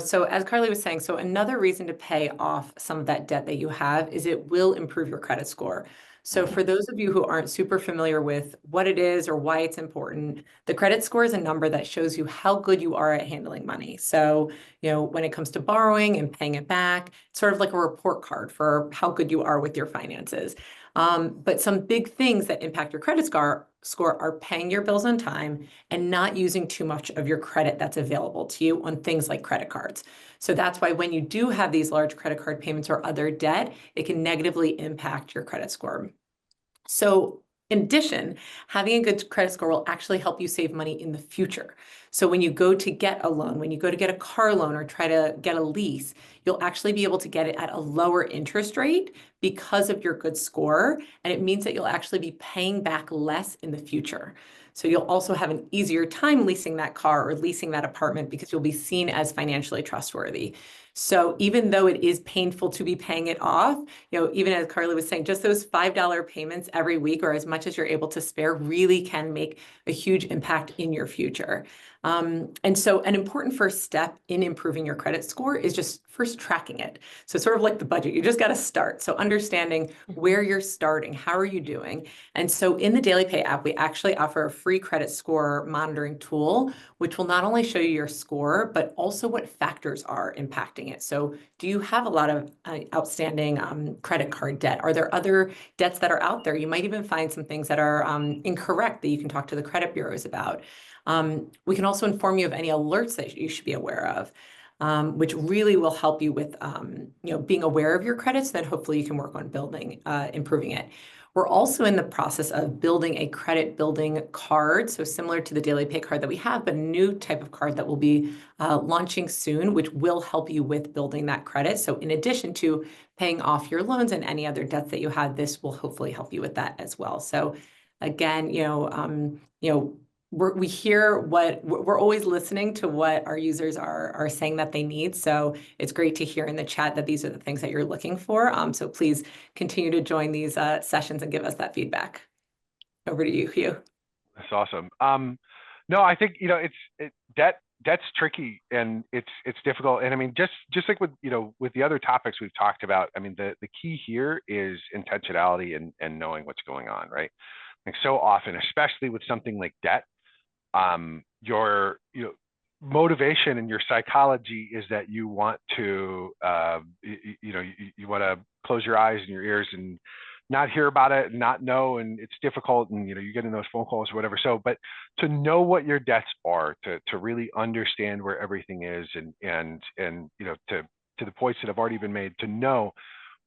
So as Carly was saying, so another reason to pay off some of that debt that you have is it will improve your credit score. So for those of you who aren't super familiar with what it is or why it's important, the credit score is a number that shows you how good you are at handling money. So, when it comes to borrowing and paying it back, it's sort of like a report card for how good you are with your finances. But some big things that impact your credit score are paying your bills on time and not using too much of your credit that's available to you on things like credit cards. So that's why when you do have these large credit card payments or other debt, it can negatively impact your credit score. So in addition, having a good credit score will actually help you save money in the future. So when you go to get a loan, when you go to get a car loan or try to get a lease, you'll actually be able to get it at a lower interest rate because of your good score. And it means that you'll actually be paying back less in the future. So you'll also have an easier time leasing that car or leasing that apartment because you'll be seen as financially trustworthy. So even though it is painful to be paying it off, even as Carly was saying, just those $5 payments every week or as much as you're able to spare really can make a huge impact in your future. And so an important first step in improving your credit score is just first tracking it. So sort of like the budget, you just got to start. So understanding where you're starting, how are you doing? And so in the Daily Pay app, we actually offer a free credit score monitoring tool, which will not only show you your score, but also what factors are impacting it. So do you have a lot of outstanding credit card debt? Are there other debts that are out there? You might even find some things that are incorrect that you can talk to the credit bureaus about. We can also inform you of any alerts that you should be aware of, which really will help you with being aware of your credits. Then hopefully you can work on improving it. We're also in the process of building a credit building card, so similar to the Daily Pay card that we have, but a new type of card that will be launching soon, which will help you with building that credit. So in addition to paying off your loans and any other debts that you have, this will hopefully help you with that as well. So again, we hear what we're always listening to what our users are saying that they need. So it's great to hear in the chat that these are the things that you're looking for. So please continue to join these sessions and give us that feedback. Over to you, Hugh. That's awesome. No, I think, debt's tricky and it's difficult. And I mean, just like with, with the other topics we've talked about, I mean, the key here is intentionality and knowing what's going on, right? Like so often, especially with something like debt, your, motivation and your psychology is that you want to, you want to close your eyes and your ears and not hear about it and not know, and it's difficult, and you're getting those phone calls or whatever. So, but to know what your debts are, to really understand where everything is, and to the points that have already been made, to know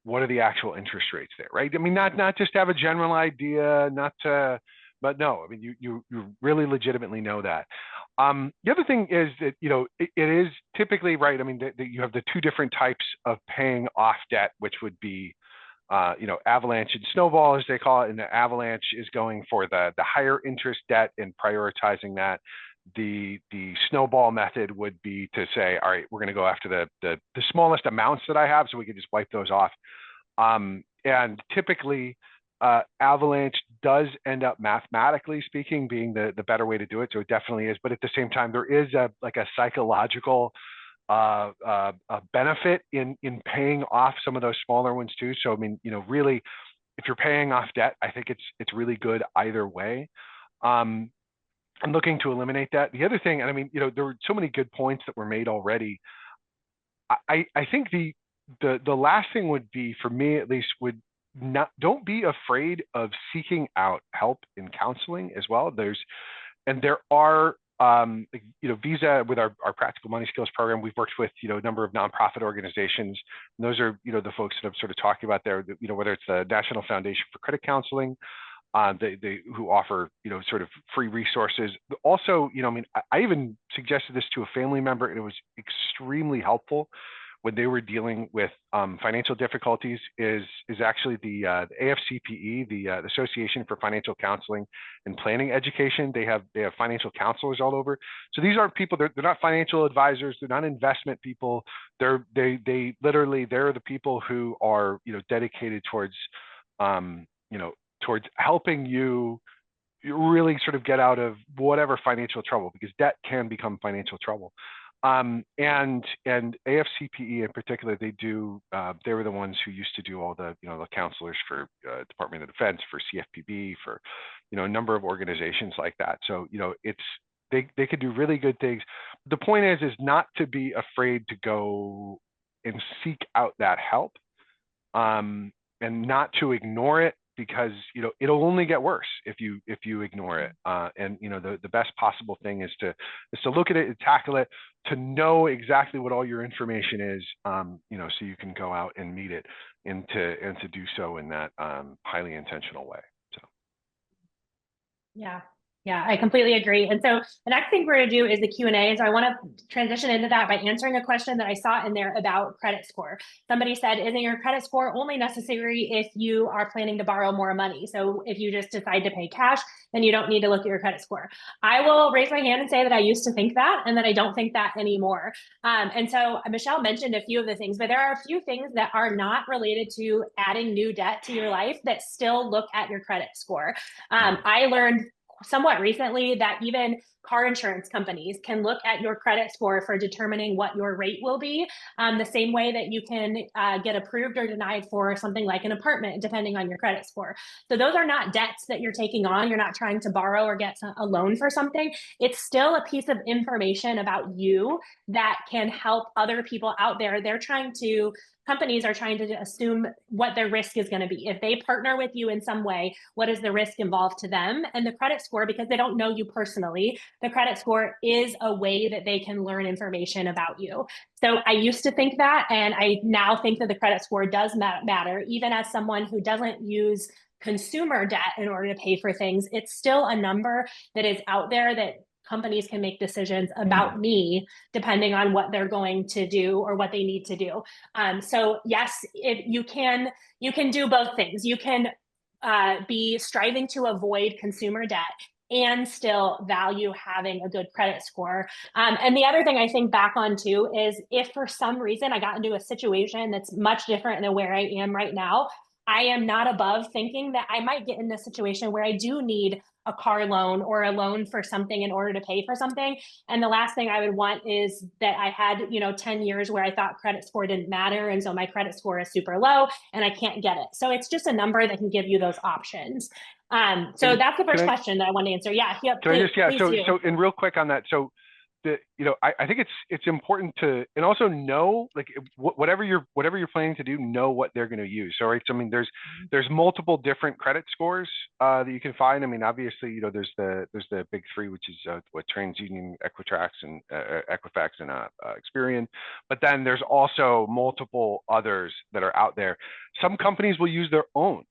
what are the actual interest rates there, right? I mean, not just have a general idea, but no, I mean, you really legitimately know that. The other thing is that, it is typically, right, I mean, that you have the two different types of paying off debt, which would be, avalanche and snowball, as they call it. And the avalanche is going for the higher interest debt and prioritizing that. The snowball method would be to say, all right, we're going to go after the smallest amounts that I have, so we can just wipe those off. And typically, avalanche does end up, mathematically speaking, being the better way to do it. So it definitely is. But at the same time, there is a psychological a benefit in paying off some of those smaller ones too. So I mean, really, if you're paying off debt, I think it's really good either way. I'm looking to eliminate that. The other thing, and I mean, there were so many good points that were made already. I think the last thing would be, for me at least, don't be afraid of seeking out help in counseling as well. There are Visa, with our Practical Money Skills program, we've worked with, a number of nonprofit organizations. And those are, the folks that I'm sort of talking about there, whether it's the National Foundation for Credit Counseling, who offer, sort of free resources. Also, I mean, I even suggested this to a family member, and it was extremely helpful when they were dealing with financial difficulties, is actually the AFCPE, the Association for Financial Counseling and Planning Education. They have financial counselors all over. So these aren't people, they're not financial advisors, they're not investment people. They literally, they're the people who are, dedicated towards, towards helping you really sort of get out of whatever financial trouble, because debt can become financial trouble. And AFCPE in particular, they were the ones who used to do all the, the counselors for Department of Defense, for CFPB, for, a number of organizations like that. So, they could do really good things. The point is not to be afraid to go and seek out that help, and not to ignore it, because it'll only get worse if you ignore it. And the best possible thing is to look at it and tackle it, to know exactly what all your information is, so you can go out and meet it, and to do so in that highly intentional way. So Yeah, I completely agree. And so the next thing we're going to do is the Q&A. So I want to transition into that by answering a question that I saw in there about credit score. Somebody said, isn't your credit score only necessary if you are planning to borrow more money? So if you just decide to pay cash, then you don't need to look at your credit score. I will raise my hand and say that I used to think that, and that I don't think that anymore. And so Michelle mentioned a few of the things, but there are a few things that are not related to adding new debt to your life that still look at your credit score. I learned somewhat recently that even car insurance companies can look at your credit score for determining what your rate will be, the same way that you can get approved or denied for something like an apartment, depending on your credit score. So those are not debts that you're taking on. You're not trying to borrow or get a loan for something. It's still a piece of information about you that can help other people out there. Companies are trying to assume what their risk is going to be. If they partner with you in some way, what is the risk involved to them? And the credit score, because they don't know you personally, the credit score is a way that they can learn information about you. So I used to think that, and I now think that the credit score does matter. Even as someone who doesn't use consumer debt in order to pay for things, it's still a number that is out there that companies can make decisions about me depending on what they're going to do or what they need to do. So yes, you can do both things. You can be striving to avoid consumer debt and still value having a good credit score. And the other thing I think back on too is if for some reason I got into a situation that's much different than where I am right now, I am not above thinking that I might get in a situation where I do need a car loan or a loan for something in order to pay for something. And the last thing I would want is that I had, 10 years where I thought credit score didn't matter. And so my credit score is super low and I can't get it. So it's just a number that can give you those options. So that's the first question that I want to answer. Yeah. And real quick on that. So I think it's important to, and also know, like, whatever you're planning to do, know what they're going to use. So, right. So, I mean, there's multiple different credit scores that you can find. I mean, obviously, there's the big three, which is what TransUnion, Equitrax, and Equifax, and Experian. But then there's also multiple others that are out there. Some companies will use their own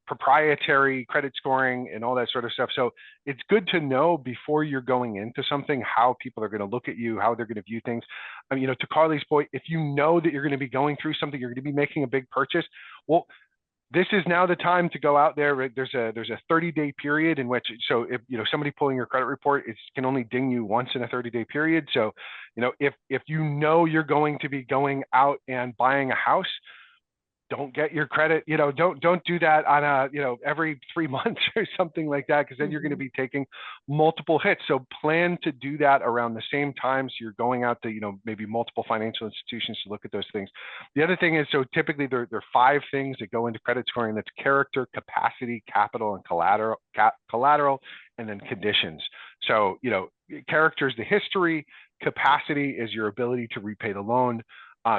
proprietary credit scoring and all that sort of stuff. So it's good to know before you're going into something how people are going to look at you, how they're going to view things. I mean, to Carly's point, if you know that you're going to be going through something, you're going to be making a big purchase, well, this is now the time to go out there. There's a 30-day period in which, so if somebody pulling your credit report, it can only ding you once in a 30-day period. So if you're going to be going out and buying a house, don't get your credit, don't do that on every 3 months or something like that, because then you're going to be taking multiple hits. So plan to do that around the same time. So you're going out to, maybe multiple financial institutions to look at those things. The other thing is, so typically there are 5 things that go into credit scoring. That's character, capacity, capital, and collateral, and then conditions. So, character is the history, capacity is your ability to repay the loan.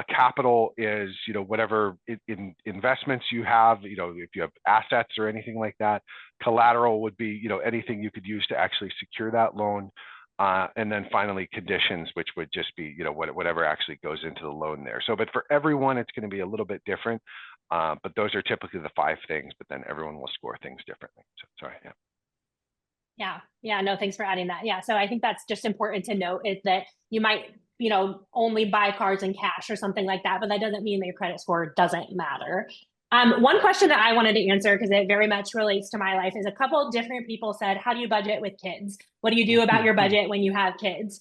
Capital is, whatever in investments you have, if you have assets or anything like that. Collateral would be, anything you could use to actually secure that loan. And then finally conditions, which would just be, whatever actually goes into the loan there. So, but for everyone, it's going to be a little bit different. But those are typically the 5 things, but then everyone will score things differently. So, sorry. Yeah. Yeah. No, thanks for adding that. Yeah. So I think that's just important to note, is that you might, only buy cars in cash or something like that, but that doesn't mean that your credit score doesn't matter. One question that I wanted to answer, because it very much relates to my life, is a couple of different people said, how do you budget with kids? What do you do about your budget when you have kids?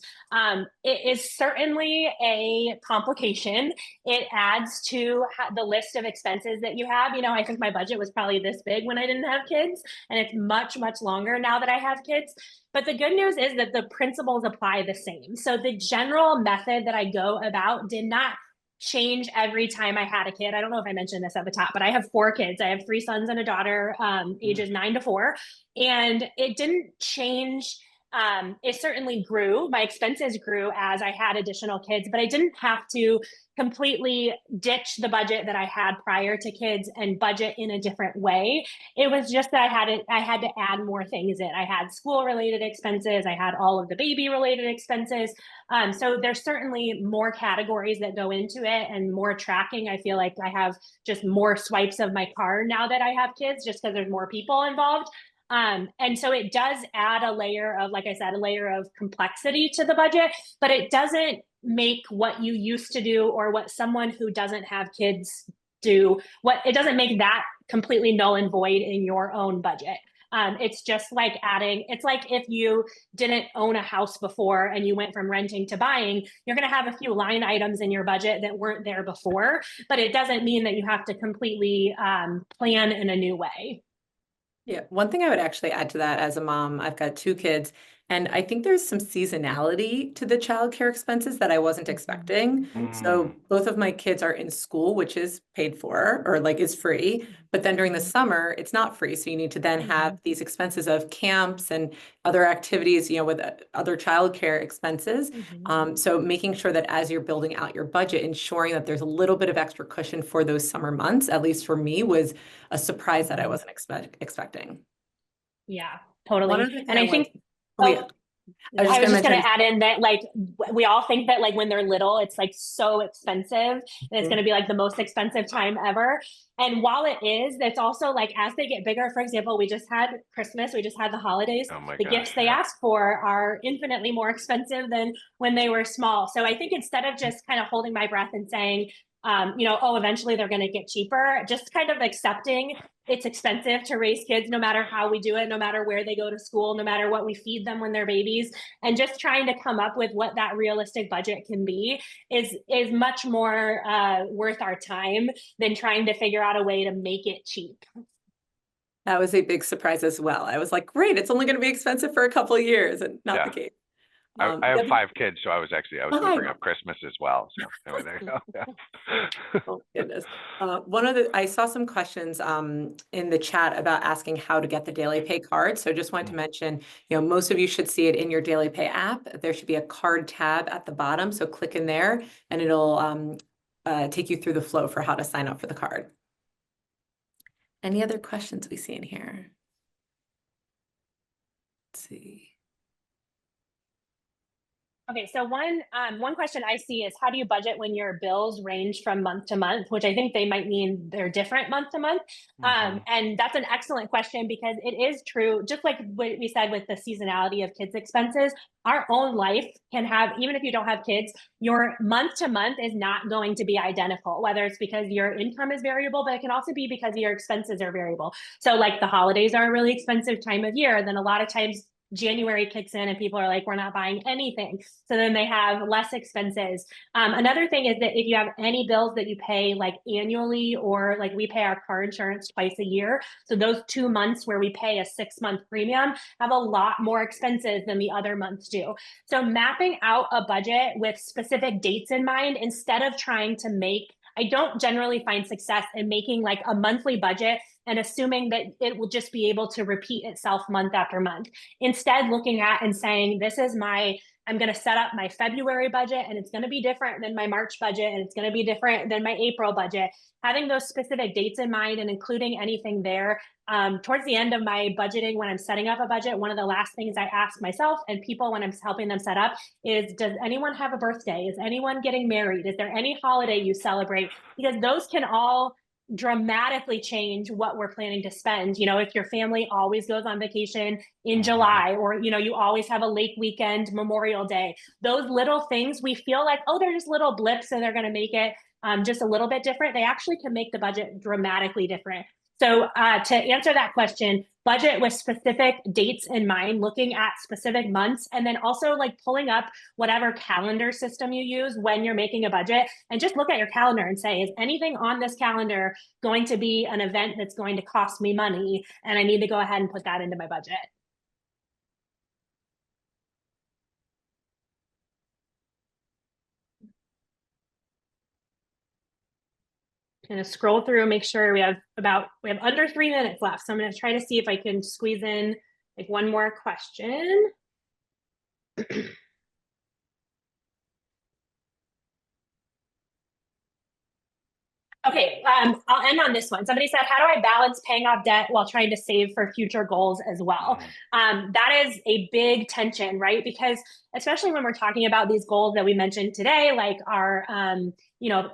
It is certainly a complication. It adds to the list of expenses that you have. I think my budget was probably this big when I didn't have kids, and it's much, much longer now that I have kids. But the good news is that the principles apply the same. So the general method that I go about did not change every time I had a kid. I don't know if I mentioned this at the top, but I have 4 kids. I have 3 sons and a daughter, ages 9 to 4. And it didn't change. It certainly grew. My expenses grew as I had additional kids, but I didn't have to completely ditch the budget that I had prior to kids and budget in a different way. It was just that I had to add more things in. I had school related expenses. I had all of the baby related expenses. So there's certainly more categories that go into it and more tracking. I feel like I have just more swipes of my card now that I have kids, just because there's more people involved. And so it does add a layer of, like I said, a layer of complexity to the budget, but it doesn't make what you used to do or what someone who doesn't have kids do, it doesn't make that completely null and void in your own budget. It's just like it's like if you didn't own a house before and you went from renting to buying, you're going to have a few line items in your budget that weren't there before, but it doesn't mean that you have to completely plan in a new way. Yeah, one thing I would actually add to that, as a mom, I've got 2 kids, and I think there's some seasonality to the childcare expenses that I wasn't expecting. So both of my kids are in school, which is paid for, or like is free, but then during the summer, it's not free. So you need to then have these expenses of camps and other activities, with other childcare expenses. So making sure that as you're building out your budget, ensuring that there's a little bit of extra cushion for those summer months, at least for me, was a surprise that I wasn't expecting. Yeah, totally. And I think, yeah. I was just going to add in that, like, we all think that, like, when they're little, it's like so expensive and it's going to be like the most expensive time ever. And while it is, it's also like, as they get bigger, for example, we just had Christmas, we just had the holidays. The gifts they ask for are infinitely more expensive than when they were small. So I think instead of just kind of holding my breath and saying, oh, eventually they're going to get cheaper. Just kind of accepting it's expensive to raise kids, no matter how we do it, no matter where they go to school, no matter what we feed them when they're babies, and just trying to come up with what that realistic budget can be is much more worth our time than trying to figure out a way to make it cheap. That was a big surprise as well. I was like, great, it's only going to be expensive for a couple of years, and not the case. I have 5 kids, so I was going to bring up Christmas as well. So anyway, there you go. Yeah. Oh goodness. I saw some questions in the chat about asking how to get the Daily Pay card. So just wanted to mention, most of you should see it in your Daily Pay app. There should be a card tab at the bottom. So click in there and it'll take you through the flow for how to sign up for the card. Any other questions we see in here? Let's see. Okay, so one question I see is, how do you budget when your bills range from month to month, which I think they might mean they're different month to month. And that's an excellent question, because it is true, just like what we said with the seasonality of kids' expenses, our own life can have, even if you don't have kids, your month to month is not going to be identical, whether it's because your income is variable, but it can also be because your expenses are variable. So like the holidays are a really expensive time of year, then a lot of times January kicks in and people are like, we're not buying anything. So then they have less expenses. Another thing is that if you have any bills that you pay like annually, or like we pay our car insurance twice a year, so those 2 months where we pay a 6-month premium have a lot more expenses than the other months do. So mapping out a budget with specific dates in mind, instead of trying to I don't generally find success in making like a monthly budget and assuming that it will just be able to repeat itself month after month. Instead, looking at and saying, I'm going to set up my February budget, and it's going to be different than my March budget, and it's going to be different than my April budget. Having those specific dates in mind and including anything there. Towards the end of my budgeting, when I'm setting up a budget, one of the last things I ask myself and people when I'm helping them set up is, does anyone have a birthday? Is anyone getting married? Is there any holiday you celebrate? Because those can all dramatically change what we're planning to spend. If your family always goes on vacation in July, or you always have a lake weekend, Memorial Day, those little things we feel like, oh, they're just little blips and they're going to make it just a little bit different. They actually can make the budget dramatically different. So to answer that question, budget with specific dates in mind, looking at specific months, and then also like pulling up whatever calendar system you use when you're making a budget, and just look at your calendar and say, is anything on this calendar going to be an event that's going to cost me money? And I need to go ahead and put that into my budget. Kind of scroll through, make sure we have under 3 minutes left. So I'm going to try to see if I can squeeze in like one more question. Okay, I'll end on this one. Somebody said, how do I balance paying off debt while trying to save for future goals as well? That is a big tension, right? Because especially when we're talking about these goals that we mentioned today, like our,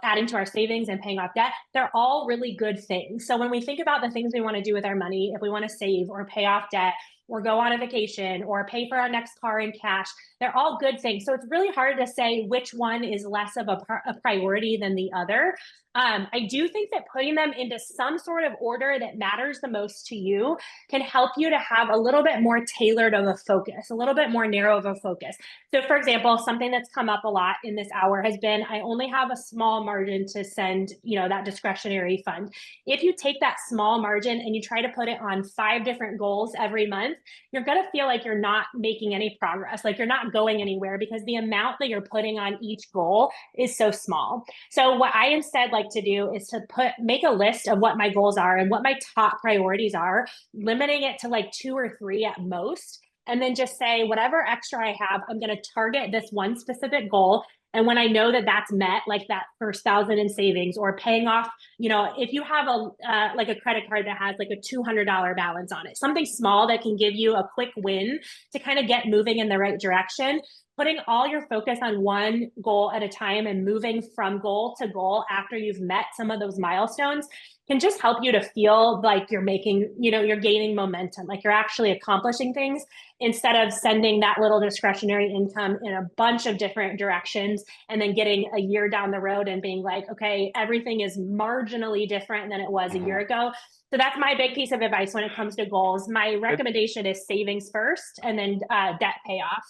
adding to our savings and paying off debt, they're all really good things. So when we think about the things we want to do with our money, if we want to save or pay off debt, or go on a vacation, or pay for our next car in cash, they're all good things. So it's really hard to say which one is less of a priority than the other. I do think that putting them into some sort of order that matters the most to you can help you to have a little bit more tailored of a focus, a little bit more narrow of a focus. So for example, something that's come up a lot in this hour has been, I only have a small margin to send, that discretionary fund. If you take that small margin and you try to put it on 5 different goals every month, you're going to feel like you're not making any progress, like you're not going anywhere, because the amount that you're putting on each goal is so small. So what I instead like to do is to make a list of what my goals are and what my top priorities are, limiting it to like 2 or 3 at most. And then just say, whatever extra I have, I'm going to target this one specific goal. And when I know that that's met, like that first 1,000 in savings, or paying off, if you have a credit card that has like a $200 balance on it, something small that can give you a quick win to kind of get moving in the right direction, putting all your focus on one goal at a time and moving from goal to goal after you've met some of those milestones can just help you to feel like you're making, you're gaining momentum, like you're actually accomplishing things instead of sending that little discretionary income in a bunch of different directions and then getting a year down the road and being like, okay, everything is marginally different than it was a year ago. So that's my big piece of advice when it comes to goals. My recommendation is savings first and then debt payoff.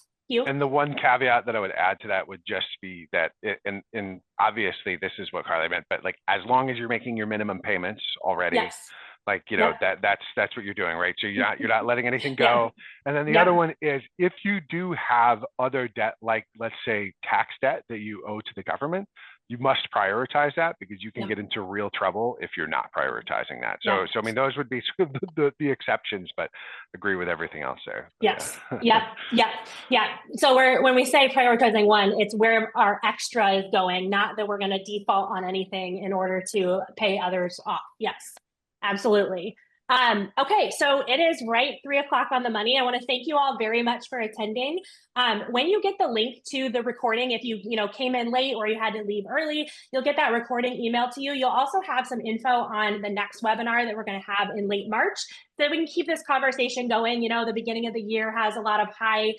And the one caveat that I would add to that would just be that, and obviously this is what Carly meant, but like, as long as you're making your minimum payments already, yes. like, that's what you're doing, right? So you're not letting anything go. And then the other one is, if you do have other debt, like let's say tax debt that you owe to the government, you must prioritize that, because you can get into real trouble if you're not prioritizing that. So I mean, those would be sort of the exceptions, but agree with everything else there. Yes. Yeah. So when we say prioritizing one, it's where our extra is going, not that we're going to default on anything in order to pay others off. Yes, absolutely. Okay, so it is right 3 o'clock on the money. I want to thank you all very much for attending. When you get the link to the recording, if you came in late or you had to leave early, you'll get that recording emailed to you. You'll also have some info on the next webinar that we're going to have in late March, so that we can keep this conversation going. The beginning of the year has a lot of high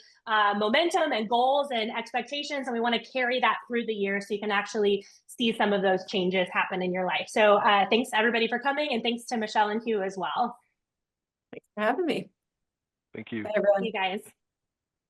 momentum and goals and expectations, and we want to carry that through the year so you can actually see some of those changes happen in your life. So thanks everybody for coming, and thanks to Michelle and Hugh as well. Thanks for having me. Thank you. Bye, everyone. Thank you guys.